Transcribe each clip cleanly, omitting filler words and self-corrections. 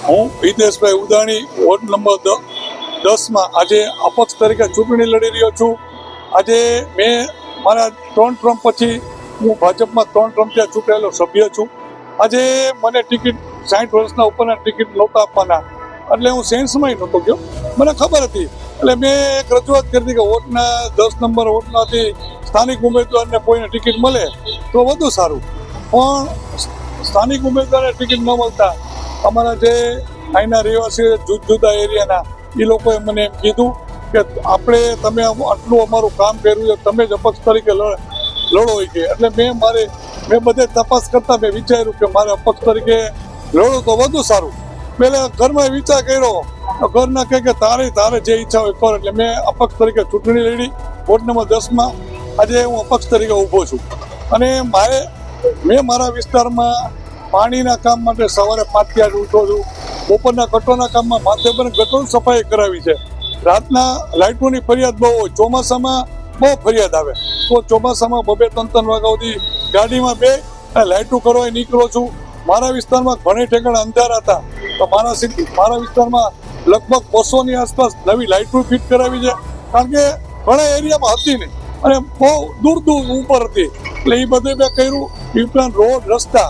હું Hiteshbhai Udani ward number 10માં આજે અપક્ષ તરીકે ચૂંટણી લડી રહ્યો છું. આજે મેં મારા 3 ટર્મ પછી હું ભાજપમાં 3 ટર્મથી ચૂંટાયેલો સભ્ય છું. આજે મને ટિકિટ 60 વર્ષના ઉપરના ટિકિટ નહોતા આપવાના, એટલે હું સેન્સમાં નહોતો ગયો. મને ખબર હતી, એટલે મેં એક રજૂઆત કરી હતી કે વોટના 10 નંબર વોટનાથી સ્થાનિક ઉમેદવારને કોઈને ટિકિટ મળે તો વધુ સારું. પણ સ્થાનિક ઉમેદવારને ટિકિટ ન મળતા અમારા જે અહીંના રહેવાસી જુદા એરિયાના એ લોકોએ મને એમ કીધું કે તમે આટલું અમારું કામ કર્યું છે, તમે જ અપક્ષ તરીકે લડો હોય કે. એટલે મેં બધે તપાસ કરતા મેં વિચાર્યું કે મારે અપક્ષ તરીકે લડો તો વધુ સારું. પહેલા ઘરમાં વિચાર કર્યો, ઘરના કહે કે તારે જે ઈચ્છા હોય કર. એટલે મેં અપક્ષ તરીકે ચૂંટણી લડી વોર્ડ નંબર 10માં. આજે હું અપક્ષ તરીકે ઊભો છું અને મેં મારા વિસ્તારમાં પાણીના કામ માટે સવારે 5 થી 8 ઉઠો છું. બપોરના ગટરના કામમાં માથે પર ગટરની સફાઈ કરાવી છે. રાતના લાઇટોની ફરિયાદ બહુ હોય, ચોમાસામાં બહુ ફરિયાદ આવે. તો ચોમાસામાં 2-3 વાગ્યા સુધી ગાડીમાં લાઇટો કરવા નીકળું છું. મારા વિસ્તારમાં ઘણી ઠેકાણે અંધારા હતા, તો મારા વિસ્તારમાં લગભગ 200ની આસપાસ નવી લાઇટો ફિટ કરાવી છે. કારણ કે ઘણા એરિયામાં હતી નહીં અને બહુ દૂર ઉપર હતી. એટલે એ બધું મેં કર્યું. ઉપરાંત રોડ, રસ્તા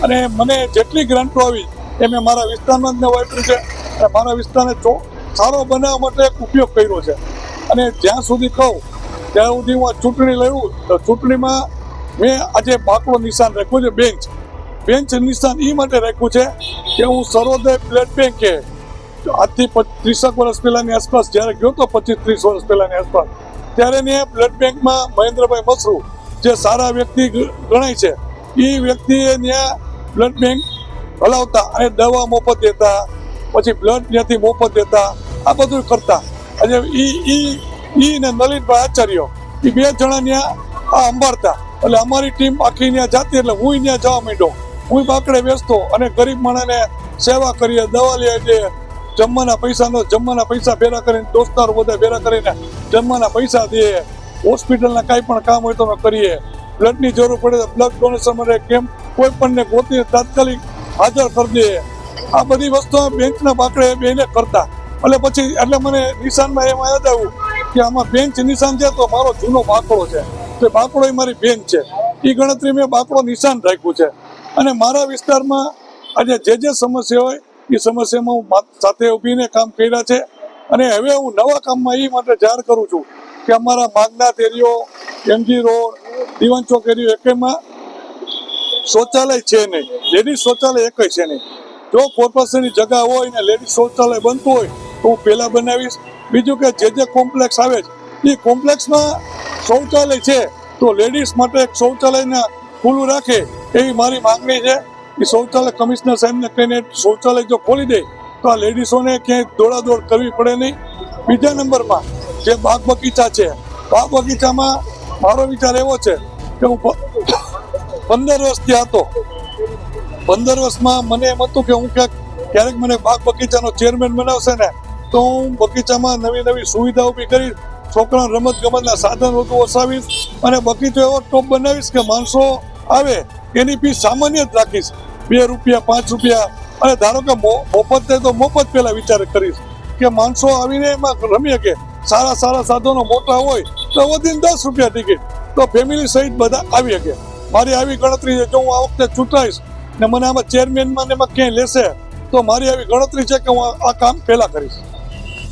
અને મને જેટલી ગ્રાન્ટો આવી એ મેં મારા વિસ્તારમાં જ વાપર્યું છે. અને મારા વિસ્તારને સારો બનાવવા માટે એક ઉપયોગ કર્યો છે. અને જ્યાં સુધી કહું ત્યાં સુધી હું ચૂંટણી લડું તો ચૂંટણીમાં મેં આજે બાકડો નિશાન રાખ્યું છે. બેન્ચ નિશાન એ માટે રાખ્યું છે કે હું સર્વોદય બ્લડ બેંકે આજથી 30 વર્ષ પહેલાની આસપાસ જ્યારે ગયો તો 25-30 વર્ષ પહેલાની આસપાસ, ત્યારે બ્લડ બેંકમાં મહેન્દ્રભાઈ મસરૂ જે સારા વ્યક્તિ ગણાય છે, એ વ્યક્તિએ ત્યાં બ્લડ બેંક હલાવતા અને દવા મફત દેતા, પછી બ્લડ ત્યાંથી મફત દેતા, આ બધું કરતા. અને ને નલિનભાઈ આચાર્ય એ 2 જણા ત્યાં આ સંભાળતા. એટલે અમારી ટીમ આખી ત્યાં જાતી. એટલે હું ત્યાં જવા માંડ્યો. હું બાકડે બેસતો અને ગરીબ માણસને સેવા કરીએ, દવા લઈ જઈએ, જમવાના પૈસા ભેગા કરીને, દોસ્તારો બધા ભેગા કરીને જમવાના પૈસા દઈએ. હોસ્પિટલના કાંઈ પણ કામ હોય તો અમે કરીએ. બ્લડની જરૂર પડે તો બ્લડ ડોનેશન માટે કેમ્પ કોઈ પણને ગોતીને તાત્કાલિક હાજર કરી દઈએ. આ બધી વસ્તુ બેંચના બાકડે બેને કરતા. એટલે મને નિશાનમાં એમાં યાદ આવ્યું કે આમાં બેન્ચ નિશાન છે તો મારો જૂનો બાકડો છે, તો બાકડો એ મારી બેન્ચ છે. એ ગણતરી મેં બાકડો નિશાન રાખ્યું છે. અને મારા વિસ્તારમાં આજે જે સમસ્યા હોય એ સમસ્યામાં હું સાથે ઊભીને કામ કર્યા છે. અને હવે હું નવા કામમાં એ માટે જાહેર કરું છું કે અમારા માગનાથ એરિયો, એમજી રોડ, દીવાન ચોક એરિયો એકેમાં શૌચાલય છે નહીં, લેડીઝ શૌચાલય એક છે નહીં. જો કોર્પોરેશનની જગ્યા હોય ને લેડીઝ શૌચાલય બનતું હોય તો હું પહેલાં બનાવીશ. બીજું કે જે કોમ્પ્લેક્સ આવે છે એ કોમ્પ્લેક્સમાં શૌચાલય છે તો લેડીઝ માટે એક શૌચાલયને ખુલ્લું રાખે એવી મારી માંગણી છે. એ શૌચાલય કમિશનર સાહેબને કહીને શૌચાલય જો ખોલી દે તો આ લેડીઝોને ક્યાંય દોડાદોડ કરવી પડે નહીં. બીજા નંબરમાં જે બાગ બગીચા છે, બાગ બગીચામાં મારો વિચાર એવો છે કે હું 15 વર્ષથી હતો. 15 વર્ષમાં મને એમ હતું કે હું ક્યારેક મને બાગ બગીચાનો ચેરમેન બનાવશે ને તો હું બગીચામાં નવી સુવિધા ઊભી કરીશ, છોકરાઓને રમત-ગમતના સાધન વધુ વસાવીશ અને બગીચો એવો ટોપ બનાવીશ કે માણસો આવે એની ફી સામાન્ય જ રાખીશ, 2 રૂપિયા 5 રૂપિયા. અને ધારો કે મફત થાય તો મફત પહેલા વિચાર કરીશ કે માણસો આવીને એમાં રમી શકે. સારા સાધનો મોટા હોય તો વધીને 10 રૂપિયા ટિકિટ, તો ફેમિલી સહિત બધા આવી શકે. મારી આવી ગણતરી છે. જો હું આ વખતે ચૂંટાઈશ ને મને આમાં ચેરમેનમાં ને એમાં ક્યાંય લેશે તો મારી આવી ગણતરી છે કે હું આ કામ પહેલા કરીશ.